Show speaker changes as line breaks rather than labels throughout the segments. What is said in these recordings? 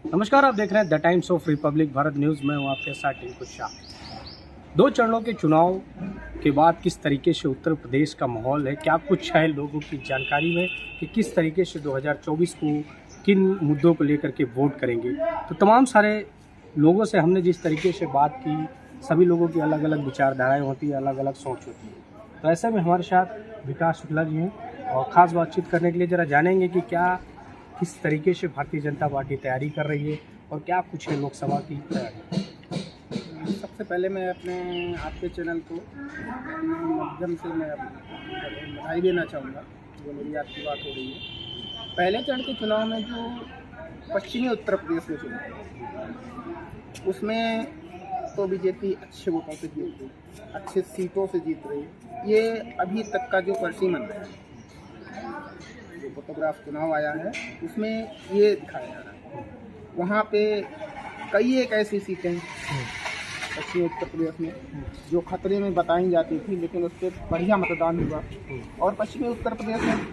नमस्कार, आप देख रहे हैं the times of Republic Bharat news में हूँ आपके साथ टिंकू शाह। 2 चरणों के चुनाव के बाद किस तरीके से उत्तर प्रदेश का माहौल है, क्या कुछ है लोगों की जानकारी में कि किस तरीके से 2024 को किन मुद्दों को लेकर के वोट करेंगे। तो तमाम सारे लोगों से हमने जिस तरीके से बात की, सभी लोगों की अलग अलग विचारधाराएँ होती है, अलग अलग सोच होती है। तो ऐसे में हमारे साथ विकास शुक्ला जी हैं और ख़ास बातचीत करने के लिए ज़रा जानेंगे कि किस तरीके से भारतीय जनता पार्टी तैयारी कर रही है और क्या कुछ है लोकसभा की तैयारी।
सबसे पहले मैं अपने आपके चैनल को अपने माध्यम से मैं बधाई देना चाहूँगा जो मेरी आपकी बात हो रही है। पहले चरण के चुनाव में जो पश्चिमी उत्तर प्रदेश में चुनाव उसमें तो बीजेपी अच्छे वोटों से जीत रही, अच्छे सीटों से जीत रही। ये अभी तक का जो परिसीमन है, जो फोटोग्राफ चुनाव आया है उसमें ये दिखाया जा रहा है। वहाँ पे कई एक ऐसी सीटें पश्चिमी उत्तर प्रदेश में जो खतरे में बताई जाती थी, लेकिन उस पर बढ़िया मतदान हुआ। और पश्चिमी उत्तर प्रदेश में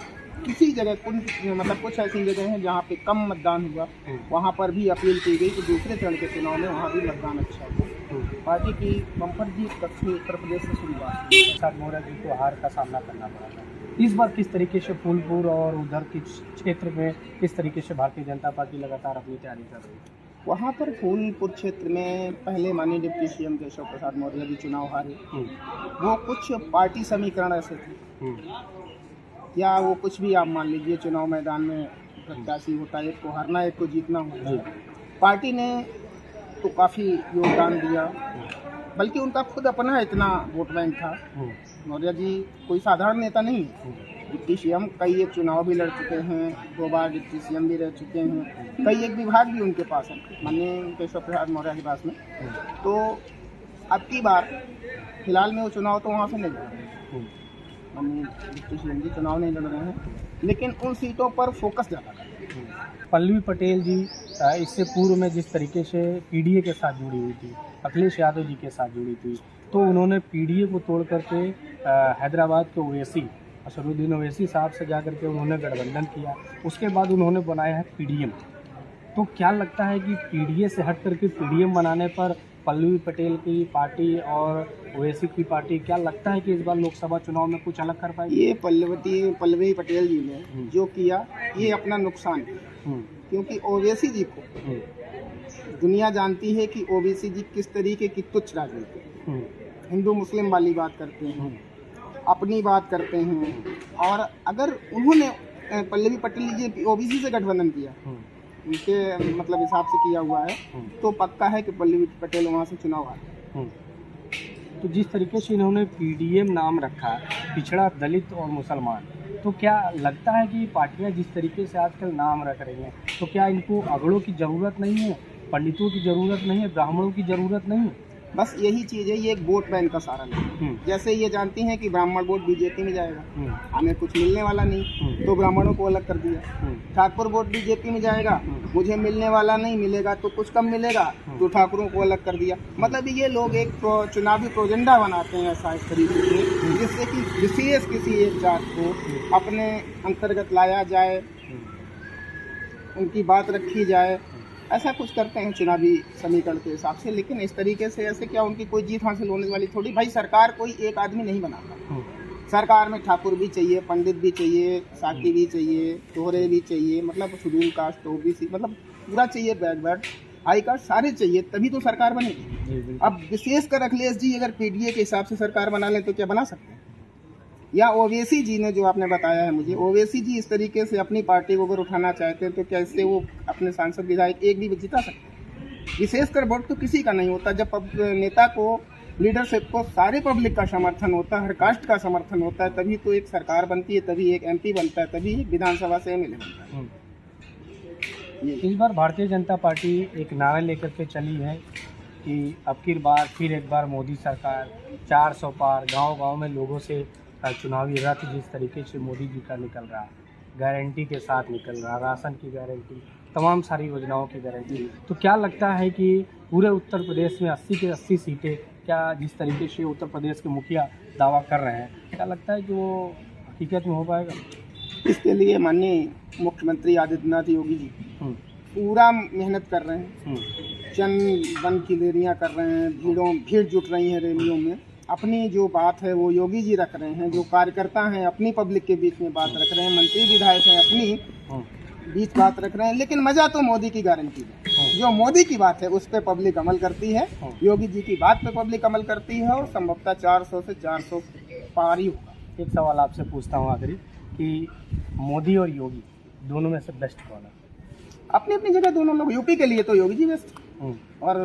किसी जगह कुछ ऐसी जगह हैं जहाँ पे कम मतदान हुआ, वहाँ पर भी अपील की गई कि दूसरे चरण के चुनाव में वहाँ भी मतदान अच्छा हुआ। पार्टी की बम्पर जीत पश्चिमी उत्तर प्रदेश से शुरुआत
प्रसाद मौर्य जी को हार का सामना करना पड़ा था। इस बार किस तरीके से फूलपुर और उधर के क्षेत्र में किस तरीके से भारतीय जनता पार्टी लगातार अपनी तैयारी कर रही है।
वहाँ पर फूलपुर क्षेत्र में पहले माननीय डिप्टी सीएम केशव प्रसाद मौर्य भी चुनाव हारे। वो कुछ पार्टी समीकरण ऐसे थे या वो कुछ भी आप मान लीजिए, चुनाव मैदान में प्रत्याशी होता है, एक को हारना एक को जीतना होता है। पार्टी ने तो काफ़ी योगदान दिया, बल्कि उनका खुद अपना इतना वोट बैंक था। मौर्य जी कोई साधारण नेता नहीं है। डिप्टी सीएम कई एक चुनाव भी लड़ चुके हैं, 2 बार डिप्टी सीएम भी रह चुके हैं, कई एक विभाग भी उनके पास है माननीय केशव प्रसाद मौर्य के पास में। तो अब की बार फिलहाल में वो चुनाव तो वहाँ से नहीं लड़ रहे हैं, माननीय डिप्टी सीएम जी चुनाव नहीं लड़ रहे हैं, लेकिन उन सीटों पर फोकस ज़्यादा कर रहे हैं।
पल्लवी पटेल जी इससे पूर्व में जिस तरीके से पीडीए के साथ जुड़ी हुई थी, अखिलेश यादव जी के साथ जुड़ी थी, तो उन्होंने पीडीए को तोड़ करके हैदराबाद के ओवैसी असरुद्दीन ओवैसी साहब से जाकर के उन्होंने गठबंधन किया। उसके बाद उन्होंने बनाया है पीडीएम। तो क्या लगता है कि पीडीए से हट करके पीडीएम बनाने पर पल्लवी पटेल की पार्टी और ओवैसी की पार्टी, क्या लगता है कि इस बार लोकसभा चुनाव में कुछ अलग कर पाएगी?
ये पल्लवी पटेल जी ने जो किया ये अपना नुकसान है, क्योंकि ओवैसी जी को दुनिया जानती है कि ओवैसी जी किस तरीके की तुच्छ राजनीति, हिंदू मुस्लिम वाली बात करते हैं, अपनी बात करते हैं। और अगर उन्होंने पल्लवी पटेल जी ओबीसी से गठबंधन किया, उनके मतलब हिसाब से किया हुआ है, तो पक्का है कि पल्लवी पटेल वहाँ से चुनाव हारे।
तो जिस तरीके से इन्होंने पीडीएम नाम रखा, पिछड़ा, दलित और मुसलमान, तो क्या लगता है कि पार्टियां जिस तरीके से आजकल नाम रख रही हैं, तो क्या इनको अगड़ों की ज़रूरत नहीं है, पंडितों की ज़रूरत नहीं है, ब्राह्मणों की ज़रूरत नहीं है?
बस यही चीज़ है, ये एक वोट बैंक का सारा है। जैसे ये जानती हैं कि ब्राह्मण वोट बीजेपी में जाएगा, हमें कुछ मिलने वाला नहीं, तो ब्राह्मणों को अलग कर दिया। ठाकुर वोट बीजेपी में जाएगा, मुझे मिलने वाला नहीं, मिलेगा तो कुछ कम मिलेगा, तो ठाकुरों को अलग कर दिया। मतलब ये लोग एक चुनावी प्रोजेंडा बनाते हैं ऐसा इस तरीके से, जिससे कि विशेष किसी एक जात को अपने अंतर्गत लाया जाए, उनकी बात रखी जाए, ऐसा कुछ करते हैं चुनावी समीकरण के हिसाब से। लेकिन इस तरीके से ऐसे क्या उनकी कोई जीत हासिल होने वाली थोड़ी। भाई सरकार कोई एक आदमी नहीं बनाता, सरकार में ठाकुर भी चाहिए, पंडित भी चाहिए, साकी भी चाहिए, तोहरे भी चाहिए, मतलब शेड्यूल कास्ट, ओबीसी, मतलब पूरा चाहिए, बैकवर्ड, हाई कास्ट, सारे चाहिए, तभी तो सरकार बनेगी। अब विशेषकर अखिलेश जी अगर पीडीए के हिसाब से सरकार बना लें तो क्या बना सकते हैं? या ओवैसी जी ने जो आपने बताया है मुझे, ओवैसी जी इस तरीके से अपनी पार्टी को अगर उठाना चाहते हैं तो क्या इससे वो अपने सांसद विधायक एक भी जिता सकते हैं? विशेषकर वोट तो किसी का नहीं होता, जब नेता को, लीडरशिप को सारे पब्लिक का समर्थन होता है, हर कास्ट का समर्थन होता है, तभी तो एक सरकार बनती है, तभी एक एमपी बनता है, तभी एक विधानसभा से एमएलए बनता है।
इस बार भारतीय जनता पार्टी एक नारा लेकर के चली है कि अब की बार फिर एक बार मोदी सरकार, 400 पार, गांव-गांव में लोगों से चुनावी रथ जिस तरीके से मोदी जी का निकल रहा है, गारंटी के साथ निकल रहा, राशन की गारंटी, तमाम सारी योजनाओं की गारंटी। तो क्या लगता है कि पूरे उत्तर प्रदेश में 80 के 80 सीटें, क्या जिस तरीके से उत्तर प्रदेश के मुखिया दावा कर रहे हैं, क्या लगता है कि वो हकीकत में हो पाएगा?
इसके लिए माननीय मुख्यमंत्री आदित्यनाथ योगी जी पूरा मेहनत कर रहे हैं, जन वन की रैलियाँ कर रहे हैं, भीड़ जुट रही है रैलियों में। अपनी जो बात है वो योगी जी रख रहे हैं, जो कार्यकर्ता हैं अपनी पब्लिक के बीच में बात रख रहे हैं, मंत्री विधायक हैं अपनी बीच बात रख रहे हैं। लेकिन मजा तो मोदी की गारंटी है। जो मोदी की बात है उस पर पब्लिक अमल करती है, योगी जी की बात पे पब्लिक अमल करती है, और संभवतः 400 से 400 पार ही होगा।
एक सवाल आपसे पूछता हूँ आखिरी कि मोदी और योगी दोनों में से बेस्ट कौन है?
अपनी अपनी जगह दोनों लोग, यूपी के लिए तो योगी जी बेस्ट, और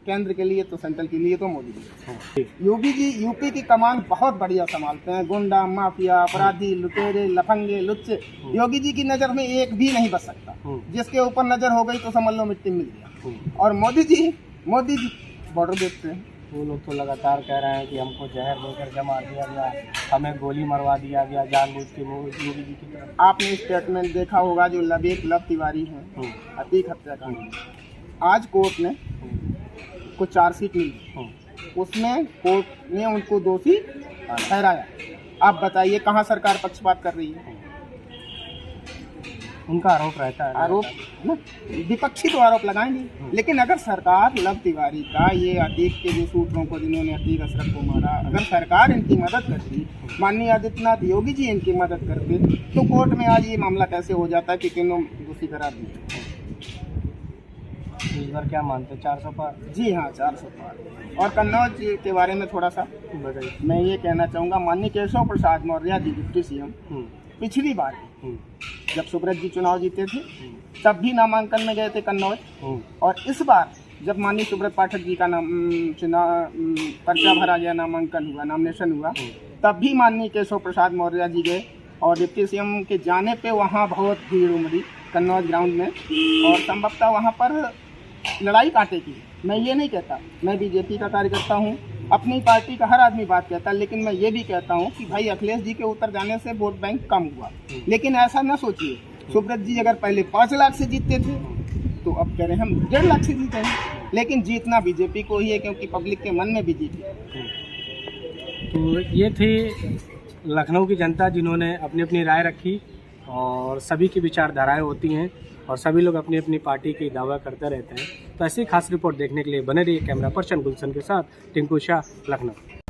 केंद्र के लिए तो सेंट्रल के लिए तो मोदी जी। योगी जी यूपी की कमान बहुत बढ़िया संभालते हैं। गुंडा, माफिया, अपराधी, लुटेरे, लफंगे, लुच्चे, योगी जी की नज़र में एक भी नहीं बच सकता। जिसके ऊपर नज़र हो गई तो समझ लो मिट्टी मिल गया। और मोदी जी बॉर्डर देखते हैं।
वो लोग तो लगातार कह रहे हैं कि हमको जहर देकर के मार दिया गया, हमें गोली मरवा दिया गया जानबूझ के। वो योगी जी की तरफ
आपने स्टेटमेंट देखा होगा जो लव तिवारी हैं, अतीक हत्याकांड में, आज कोर्ट ने को चार्जशीट मिली, उसमें कोर्ट ने उनको दोषी ठहराया। आप बताइए कहाँ सरकार पक्षपात कर रही है?
उनका आरोप रहता है,
आरोप ना, विपक्षी तो आरोप लगाएंगे। लेकिन अगर सरकार लव तिवारी का, ये अतीक के जो सूत्रों को जिन्होंने अतीक अशरफ को मारा, अगर सरकार इनकी मदद करती, माननीय आदित्यनाथ योगी जी इनकी मदद करते, तो कोर्ट में आज ये मामला कैसे हो जाता है कि तीनों दोषी करार दिए।
इस बार क्या मानते, 400 पार?
जी हाँ, 400 पार। और कन्नौज के बारे में थोड़ा सा
बताइए।
मैं ये कहना चाहूँगा, माननीय केशव प्रसाद मौर्य जी डिप्टी सीएम पिछली बार जब सुब्रत जी चुनाव जीते थे तब भी नामांकन में गए थे कन्नौज, और इस बार जब माननीय सुब्रत पाठक जी का पर्चा भरा गया, नामांकन हुआ, नॉमिनेशन हुआ, तब भी माननीय केशव प्रसाद मौर्य जी गए, और डिप्टी सीएम के जाने पे वहाँ बहुत भीड़ उमड़ी कन्नौज ग्राउंड में, और संभवतः वहाँ पर लड़ाई कांटे की। मैं ये नहीं कहता, मैं बीजेपी का कार्यकर्ता हूँ, अपनी पार्टी का हर आदमी बात कहता है, लेकिन मैं ये भी कहता हूँ कि भाई अखिलेश जी के उतर जाने से वोट बैंक कम हुआ। लेकिन ऐसा ना सोचिए, सुब्रत जी अगर पहले 5 लाख से जीतते थे तो अब कह रहे हैं हम 1.5 लाख से जीते हैं। लेकिन जीतना बीजेपी को ही है, क्योंकि पब्लिक के मन में भी जीती।
तो ये थी लखनऊ की जनता जिन्होंने अपनी अपनी राय रखी, और सभी की विचारधाराएं होती हैं और सभी लोग अपनी अपनी पार्टी की दावा करते रहते हैं। तो ऐसी खास रिपोर्ट देखने के लिए बने रहिए कैमरा पर्सन गुलशन के साथ। टिंकू शाह, लखनऊ।